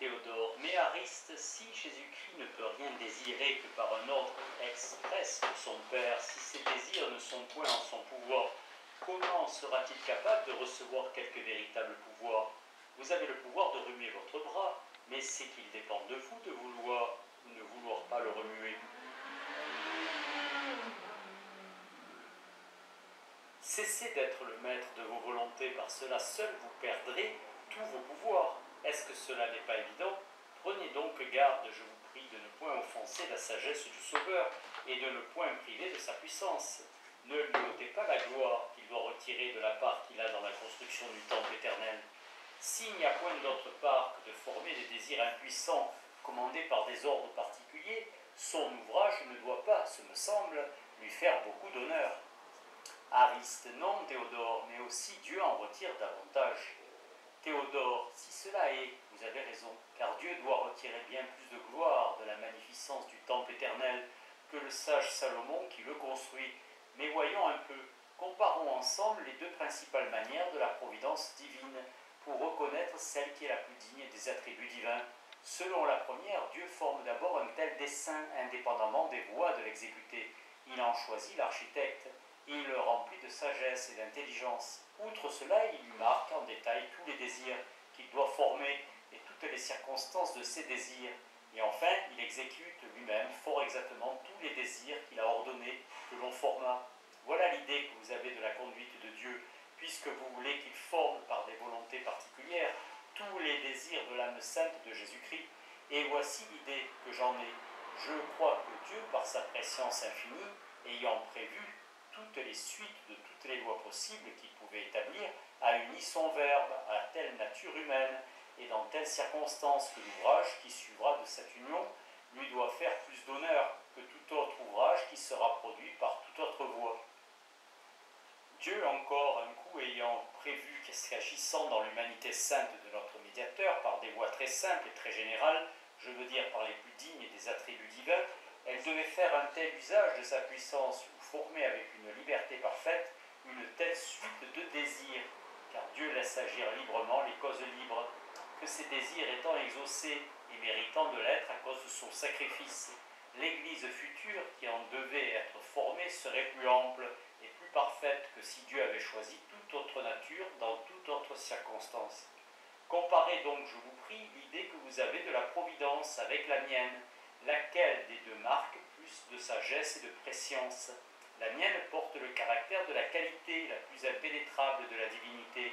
Théodore, mais Ariste, si Jésus-Christ ne peut rien désirer que par un ordre express de son Père, si ses désirs ne sont point en son pouvoir, comment sera-t-il capable de recevoir quelque véritable pouvoir? Vous avez le pouvoir de remuer votre bras, mais c'est qu'il dépend de vous de vouloir ou ne vouloir pas le remuer. Cessez d'être le maître de vos volontés, par cela seul vous perdrez tous vos pouvoirs. Est-ce que cela n'est pas évident? Prenez donc garde, je vous prie, de ne point offenser la sagesse du Sauveur et de ne point priver de sa puissance. Ne lui ôtez pas la gloire qu'il doit retirer de la part qu'il a dans la construction du temple éternel. S'il n'y a point d'autre part que de former des désirs impuissants commandés par des ordres particuliers, son ouvrage ne doit pas, ce me semble, lui faire beaucoup d'honneur. Ariste, non, Théodore, mais aussi Dieu en retire davantage. Théodore, si cela est, vous avez raison, car Dieu doit retirer bien plus de gloire de la magnificence du temple éternel que le sage Salomon qui le construit. Mais voyons un peu, comparons ensemble les deux principales manières de la providence divine pour reconnaître celle qui est la plus digne des attributs divins. Selon la première, Dieu forme d'abord un tel dessein indépendamment des voies de l'exécuter. Il en choisit l'architecte. Il le remplit de sagesse et d'intelligence. Outre cela, il lui marque en détail tous les désirs qu'il doit former et toutes les circonstances de ces désirs. Et enfin, il exécute lui-même fort exactement tous les désirs qu'il a ordonnés que l'on forma. Voilà l'idée que vous avez de la conduite de Dieu, puisque vous voulez qu'il forme par des volontés particulières tous les désirs de l'âme sainte de Jésus-Christ. Et voici l'idée que j'en ai. Je crois que Dieu, par sa préscience infinie, ayant prévu toutes les suites de toutes les lois possibles qu'il pouvait établir, a uni son Verbe à telle nature humaine et dans telles circonstances que l'ouvrage qui suivra de cette union lui doit faire plus d'honneur que tout autre ouvrage qui sera produit par toute autre voie. Dieu encore, un coup ayant prévu qu'agissant dans l'humanité sainte de notre médiateur par des voies très simples et très générales, je veux dire par les plus dignes des attributs divins, elle devait faire un tel usage de sa puissance ou former avec une liberté parfaite une telle suite de désirs, car Dieu laisse agir librement les causes libres, que ces désirs étant exaucés et méritant de l'être à cause de son sacrifice, l'Église future qui en devait être formée serait plus ample et plus parfaite que si Dieu avait choisi toute autre nature dans toute autre circonstance. Comparez donc, je vous prie, l'idée que vous avez de la providence avec la mienne, laquelle des deux marque plus de sagesse et de prescience. La mienne porte le caractère de la qualité la plus impénétrable de la divinité,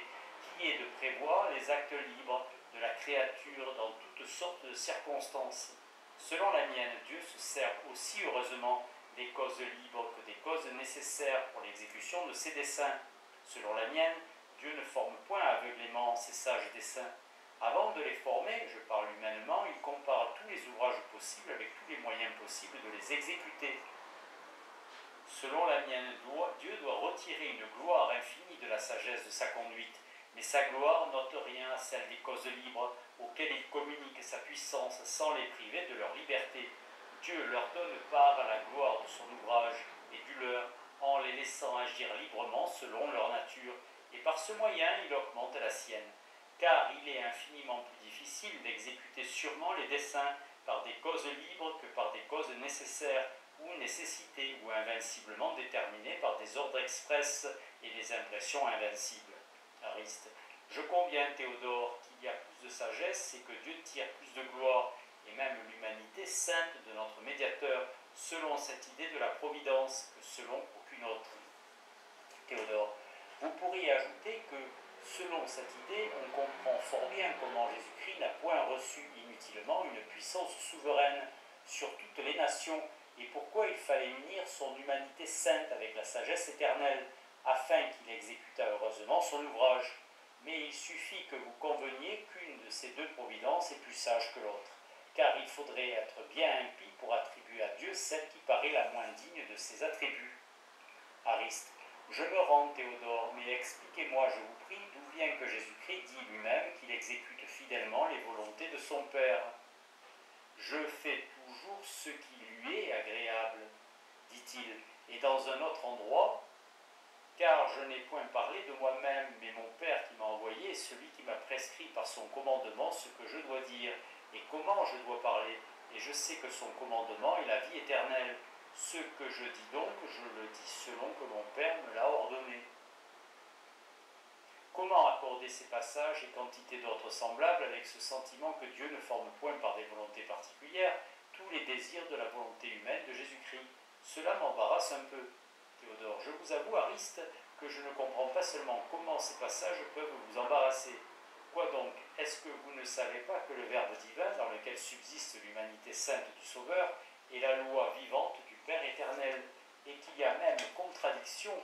qui est de prévoir les actes libres de la créature dans toutes sortes de circonstances. Selon la mienne, Dieu se sert aussi heureusement des causes libres que des causes nécessaires pour l'exécution de ses desseins. Selon la mienne, Dieu ne forme point aveuglément ses sages desseins. Avant de les former, je parle humainement, il compare tous les ouvrages possibles avec tous les moyens possibles de les exécuter. Selon la mienne, Dieu doit retirer une gloire infinie de la sagesse de sa conduite, mais sa gloire n'ôte rien à celle des causes libres, auxquelles il communique sa puissance sans les priver de leur liberté. Dieu leur donne part à la gloire de son ouvrage et du leur, en les laissant agir librement selon leur nature, et par ce moyen il augmente la sienne. Car il est infiniment plus difficile d'exécuter sûrement les desseins par des causes libres que par des causes nécessaires ou nécessitées ou invinciblement déterminées par des ordres express et des impressions invincibles. Ariste, je conviens, Théodore, qu'il y a plus de sagesse et que Dieu tire plus de gloire, et même l'humanité sainte de notre médiateur, selon cette idée de la providence que selon aucune autre. Théodore, vous pourriez ajouter que selon cette idée, on comprend fort bien comment Jésus-Christ n'a point reçu inutilement une puissance souveraine sur toutes les nations et pourquoi il fallait unir son humanité sainte avec la sagesse éternelle afin qu'il exécutât heureusement son ouvrage. Mais il suffit que vous conveniez qu'une de ces deux providences est plus sage que l'autre, car il faudrait être bien impie pour attribuer à Dieu celle qui paraît la moins digne de ses attributs. Ariste, je me rends, Théodore, mais expliquez-moi, je vous prie, d'où vient que Jésus-Christ dit lui-même qu'il exécute fidèlement les volontés de son Père. Je fais toujours ce qui lui est agréable, dit-il, et dans un autre endroit, car je n'ai point parlé de moi-même, mais mon Père qui m'a envoyé est celui qui m'a prescrit par son commandement ce que je dois dire, et comment je dois parler, et je sais que son commandement est la vie éternelle. Ce que je dis donc, je le dis selon que mon Père me l'a ordonné. Comment accorder ces passages et quantité d'autres semblables avec ce sentiment que Dieu ne forme point par des volontés particulières tous les désirs de la volonté humaine de Jésus-Christ? Cela m'embarrasse un peu. Théodore, je vous avoue, Ariste, que je ne comprends pas seulement comment ces passages peuvent vous embarrasser. Quoi donc? Est-ce que vous ne savez pas que le Verbe divin, dans lequel subsiste l'humanité sainte du Sauveur, est la loi vivante du Père éternel, et qu'il y a même contradiction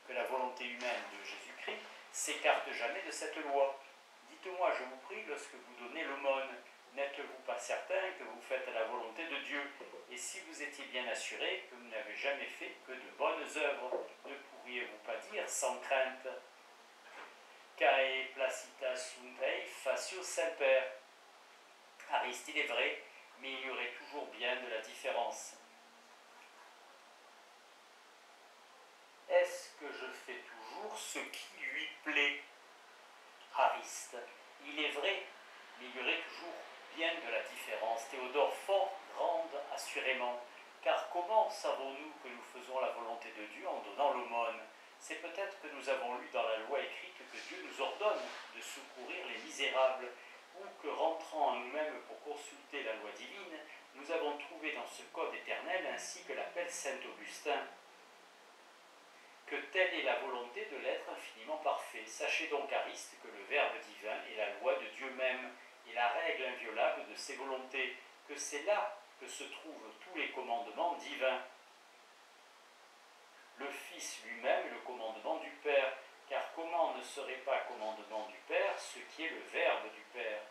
que la volonté humaine de Jésus-Christ s'écarte jamais de cette loi? Dites-moi, je vous prie, lorsque vous donnez l'aumône, n'êtes-vous pas certain que vous faites la volonté de Dieu? Et si vous étiez bien assuré que vous n'avez jamais fait que de bonnes œuvres, ne pourriez-vous pas dire sans crainte: Cae placita sunt ei facio semper? Ariste, il est vrai, mais il y aurait toujours bien de la différence. Est-ce que je fais toujours ce qui lui plaît? Ariste, il est vrai, mais il y aurait toujours bien de la différence. Théodore, fort grande assurément, car comment savons-nous que nous faisons la volonté de Dieu en donnant l'aumône? C'est peut-être que nous avons lu dans la loi écrite que Dieu nous ordonne de secourir les misérables, ou que, rentrant en nous-mêmes pour consulter la loi divine, nous avons trouvé dans ce code éternel, ainsi que l'appelle saint Augustin, que telle est la volonté de l'être infiniment parfait. Sachez donc, Ariste, que le Verbe divin est la loi de Dieu même, et la règle inviolable de ses volontés, que c'est là que se trouvent tous les commandements divins. Le Fils lui-même est le commandement du Père, car comment ne serait pas commandement du Père ce qui est le Verbe du Père?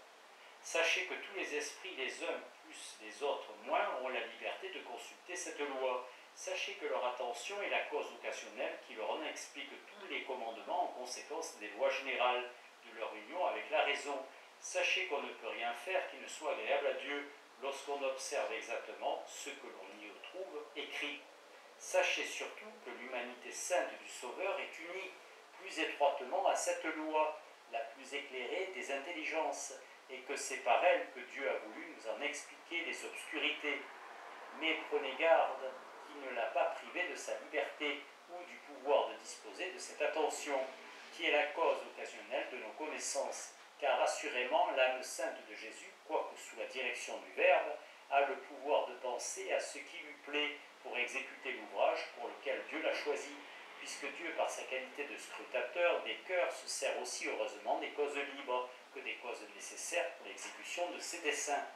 Sachez que tous les esprits, les uns plus les autres moins, ont la liberté de consulter cette loi. Sachez que leur attention est la cause occasionnelle qui leur en explique tous les commandements en conséquence des lois générales de leur union avec la raison. Sachez qu'on ne peut rien faire qui ne soit agréable à Dieu lorsqu'on observe exactement ce que l'on y trouve écrit. Sachez surtout que l'humanité sainte du Sauveur est unie plus étroitement à cette loi, la plus éclairée des intelligences, et que c'est par elle que Dieu a voulu nous en expliquer les obscurités. Mais prenez garde qu'il ne l'a pas privé de sa liberté ou du pouvoir de disposer de cette attention, qui est la cause occasionnelle de nos connaissances, car assurément l'âme sainte de Jésus, quoique sous la direction du Verbe, a le pouvoir de penser à ce qui lui plaît pour exécuter l'ouvrage pour lequel Dieu l'a choisi, puisque Dieu, par sa qualité de scrutateur des cœurs, se sert aussi heureusement des causes libres que des causes nécessaires pour l'exécution de ses desseins.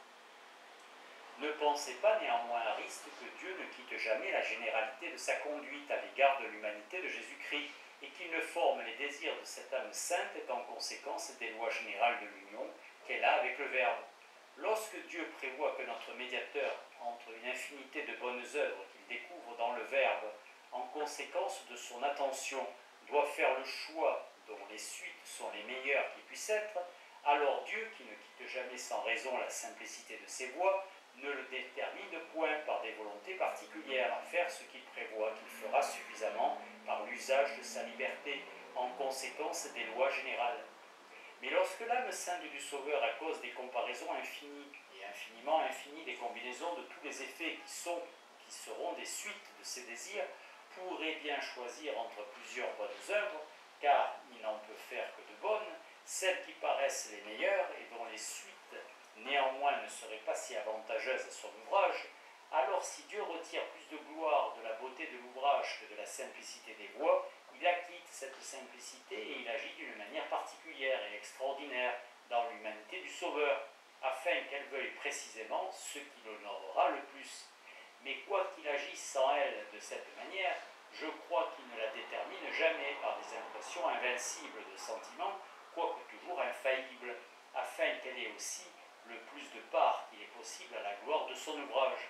Ne pensez pas néanmoins, Ariste, que Dieu ne quitte jamais la généralité de sa conduite à l'égard de l'humanité de Jésus-Christ, et qu'il ne forme les désirs de cette âme sainte qu'en conséquence des lois générales de l'union qu'elle a avec le Verbe. Lorsque Dieu prévoit que notre médiateur, entre une infinité de bonnes œuvres qu'il découvre dans le Verbe, en conséquence de son attention, doit faire le choix dont les suites sont les meilleures qui puissent être, alors Dieu, qui ne quitte jamais sans raison la simplicité de ses voies, ne le détermine point par des volontés particulières à faire ce qu'il prévoit qu'il fera suffisamment par l'usage de sa liberté, en conséquence des lois générales. Mais lorsque l'âme sainte du Sauveur, à cause des comparaisons infinies et infiniment infinies des combinaisons de tous les effets qui seront des suites de ses désirs, pourrait bien choisir entre plusieurs bonnes œuvres, car il n'en peut faire que de bonnes, celles qui paraissent les meilleures et dont les suites néanmoins ne seraient pas si avantageuses à son ouvrage, alors si Dieu retire plus de gloire de la beauté de l'ouvrage que de la simplicité des voies, il acquitte cette simplicité et il agit d'une manière particulière et extraordinaire dans l'humanité du Sauveur, afin qu'elle veuille précisément ce qui l'honorera le plus. Mais quoi qu'il agisse sans elle de cette manière, je crois qu'il ne la détermine jamais par des impressions invincibles de sentiments, quoique toujours infaillibles, afin qu'elle ait aussi le plus de part qu'il est possible à la gloire de son ouvrage.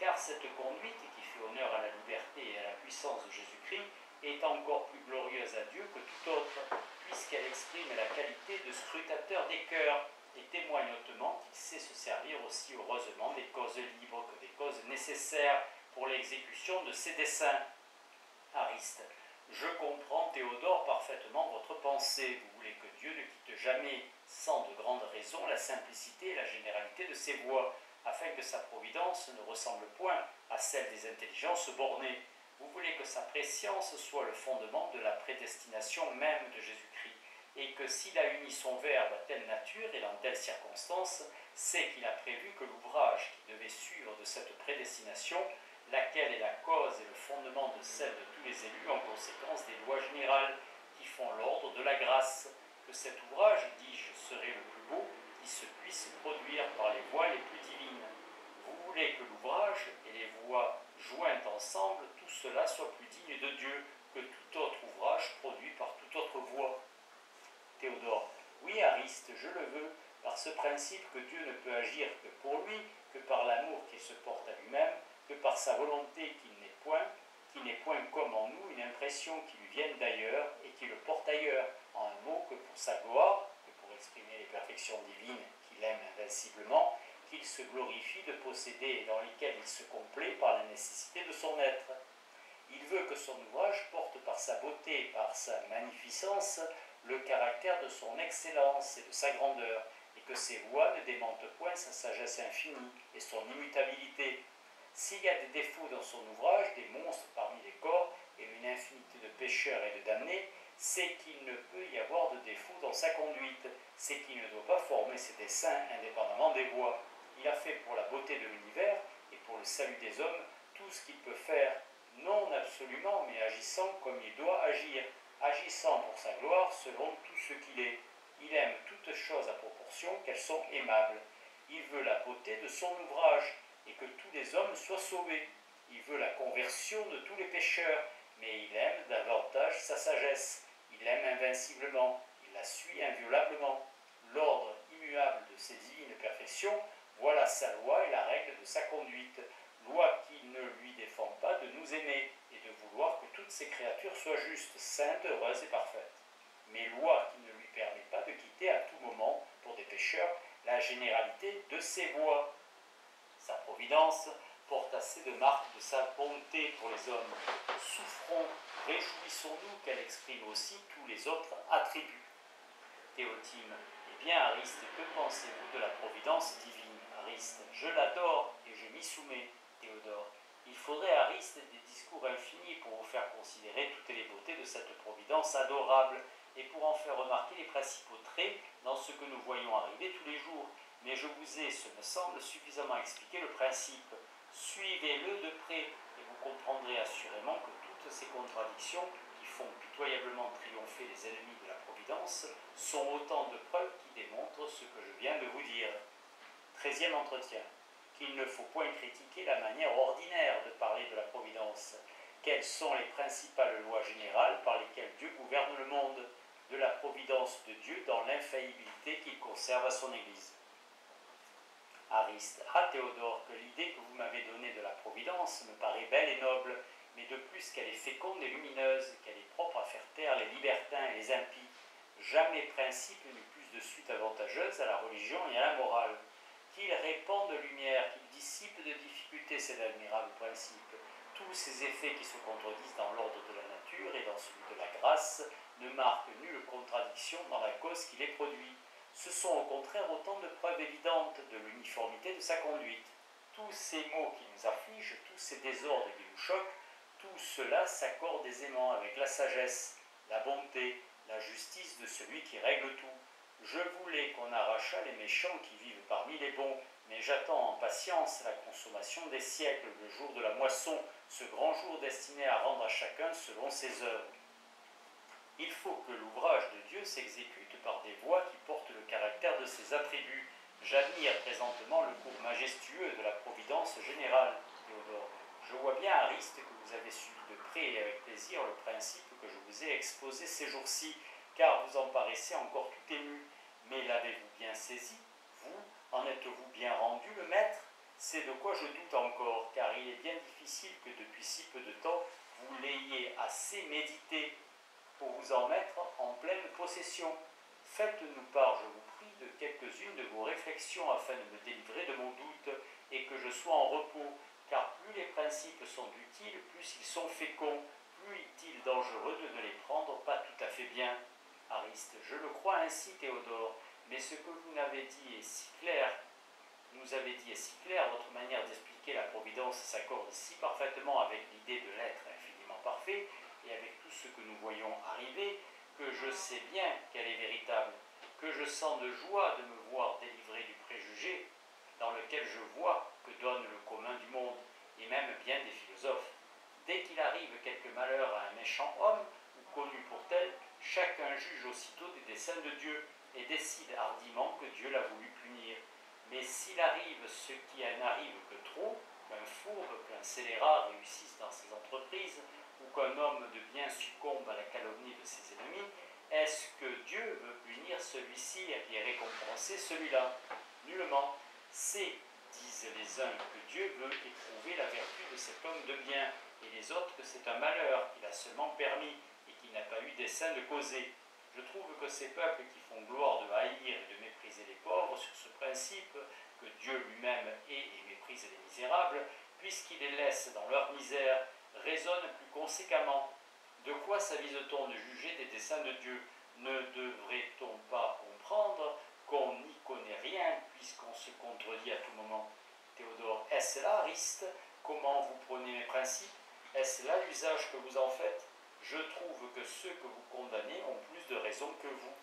Car cette conduite, qui fait honneur à la liberté et à la puissance de Jésus-Christ, est encore plus glorieuse à Dieu que toute autre, puisqu'elle exprime la qualité de scrutateur des cœurs, et témoigne hautement qu'il sait se servir aussi heureusement des causes libres que des causes nécessaires pour l'exécution de ses desseins. Ariste, je comprends Théodore, parfaitement votre pensée. Vous voulez que Dieu ne quitte jamais, sans de grandes raisons, la simplicité et la généralité de ses voies, afin que sa providence ne ressemble point à celle des intelligences bornées. Vous voulez que sa préscience soit le fondement de la prédestination même de Jésus-Christ, et que s'il a uni son Verbe à telle nature et dans telles circonstances, c'est qu'il a prévu que l'ouvrage qui devait suivre de cette prédestination, laquelle est la cause et le fondement de celle de tous les élus en conséquence des lois générales qui font l'ordre de la grâce, que cet ouvrage, dis-je, serait le plus beau qui se puisse produire par les voies les plus divines. Vous voulez que l'ouvrage et les voies jointes ensemble, tout cela soit plus digne de Dieu que tout autre ouvrage produit par toute autre voie. Théodore: oui, Ariste, je le veux, par ce principe que Dieu ne peut agir que pour lui, que par l'amour qu'il se porte à lui-même, que par sa volonté qui n'est point comme en nous une impression qui lui vienne d'ailleurs et qui le porte ailleurs, en un mot, que pour sa gloire, que pour exprimer les perfections divines qu'il aime invinciblement, qu'il se glorifie de posséder et dans lesquelles il se complaît par la nécessité de son être. Il veut que son ouvrage porte par sa beauté et par sa magnificence le caractère de son excellence et de sa grandeur, et que ses voies ne démentent point sa sagesse infinie et son immutabilité. S'il y a des défauts dans son ouvrage, des monstres parmi les corps et une infinité de pécheurs et de damnés, c'est qu'il ne peut y avoir de défaut dans sa conduite, c'est qu'il ne doit pas former ses desseins indépendamment des voies. Il a fait pour la beauté de l'univers et pour le salut des hommes tout ce qu'il peut faire, non absolument, mais agissant comme il doit agir, agissant pour sa gloire selon tout ce qu'il est. Il aime toutes choses à proportion qu'elles sont aimables. Il veut la beauté de son ouvrage, et que tous les hommes soient sauvés. Il veut la conversion de tous les pécheurs, mais il aime davantage sa sagesse. Il l'aime invinciblement, il la suit inviolablement. L'ordre immuable de ses divines perfections, voilà sa loi et la règle de sa conduite. Loi qui ne lui défend pas de nous aimer et de vouloir que toutes ses créatures soient justes, saintes, heureuses et parfaites. Mais loi qui ne lui permet pas de quitter à tout moment, pour des pécheurs, la généralité de ses voies. Sa providence porte assez de marques de sa bonté pour les hommes. Souffrons, réjouissons-nous qu'elle exprime aussi tous les autres attributs. Théotime: eh bien, Ariste, que pensez-vous de la providence divine? Ariste: je l'adore et je m'y soumets. Théodore: il faudrait, Ariste, des discours infinis pour vous faire considérer toutes les beautés de cette providence adorable et pour en faire remarquer les principaux traits dans ce que nous voyons arriver tous les jours. Mais je vous ai, ce me semble, suffisamment expliqué le principe. Suivez-le de près et vous comprendrez assurément que toutes ces contradictions qui font pitoyablement triompher les ennemis de la providence sont autant de preuves qui démontrent ce que je viens de vous dire. 13e entretien. Qu'il ne faut point critiquer la manière ordinaire de parler de la providence. Quelles sont les principales lois générales par lesquelles Dieu gouverne le monde? De la providence de Dieu dans l'infaillibilité qu'il conserve à son Église. Ariste: ah, Théodore, que l'idée que vous m'avez donnée de la providence me paraît belle et noble, mais de plus qu'elle est féconde et lumineuse, qu'elle est propre à faire taire les libertins et les impies. Jamais principe n'eut plus de suite avantageuse à la religion et à la morale. Qu'il répand de lumière, qu'il dissipe de difficultés cet admirable principe. Tous ces effets qui se contredisent dans l'ordre de la nature et dans celui de la grâce ne marquent nulle contradiction dans la cause qui les produit. Ce sont au contraire autant de preuves évidentes de l'uniformité de sa conduite. Tous ces maux qui nous affligent, tous ces désordres qui nous choquent, tout cela s'accorde aisément avec la sagesse, la bonté, la justice de celui qui règle tout. Je voulais qu'on arrachât les méchants qui vivent parmi les bons, mais j'attends en patience la consommation des siècles, le jour de la moisson, ce grand jour destiné à rendre à chacun selon ses œuvres. Il faut que l'ouvrage de Dieu s'exécute par des voies qui portent le caractère de ses attributs. J'admire présentement le cours majestueux de la providence générale. Théodore: je vois bien, Ariste, que vous avez suivi de près et avec plaisir le principe que je vous ai exposé ces jours-ci, car vous en paraissez encore tout ému. Mais l'avez-vous bien saisi? Vous, en êtes-vous bien rendu le maître? C'est de quoi je doute encore, car il est bien difficile que depuis si peu de temps vous l'ayez assez médité pour vous en mettre en pleine possession. Faites-nous part, je vous prie, de quelques-unes de vos réflexions afin de me délivrer de mon doute et que je sois en repos, car plus les principes sont utiles, plus ils sont féconds, plus est-il dangereux de ne les prendre pas Ariste. Je le crois ainsi, Théodore, mais ce que vous n'avez dit est si clair, nous avez dit est si clair, votre manière d'expliquer la providence s'accorde si parfaitement avec l'idée de l'être infiniment parfait et avec tout ce que nous voyons arriver, que je sais bien qu'elle est véritable, que je sens de joie de me voir délivré du préjugé dans lequel je vois que donne le commun du monde, et même bien des philosophes. Dès qu'il arrive quelque malheur à un méchant homme, ou connu pour tel, chacun juge aussitôt des desseins de Dieu, et décide hardiment que Dieu l'a voulu punir. Mais s'il arrive ce qui n'arrive que trop, qu'un fourbe, qu'un scélérat réussisse dans ses entreprises, ou qu'un homme de bien succombe à la calomnie de ses ennemis, est-ce que Dieu veut punir celui-ci et récompenser celui-là? Nullement. C'est, disent les uns, que Dieu veut éprouver la vertu de cet homme de bien, et les autres que c'est un malheur qu'il a seulement permis, et qu'il n'a pas eu dessein de causer. Je trouve que ces peuples qui font gloire de haïr et de mépriser les pauvres sur ce principe, que Dieu lui-même hait et méprise les misérables, puisqu'il les laisse dans leur misère, raisonnent plus conséquemment. De quoi s'avise-t-on de juger des desseins de Dieu? Ne devrait-on pas comprendre qu'on n'y connaît rien, puisqu'on se contredit à tout moment? Théodore, est-ce là, Ariste, comment vous prenez mes principes? Est-ce là l'usage que vous en faites? Je trouve que ceux que vous condamnez ont plus de raison que vous.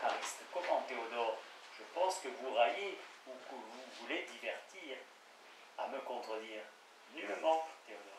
Ariste, comment, Théodore? Je pense que vous raillez ou que vous voulez divertir. À me contredire. Nullement, Théodore.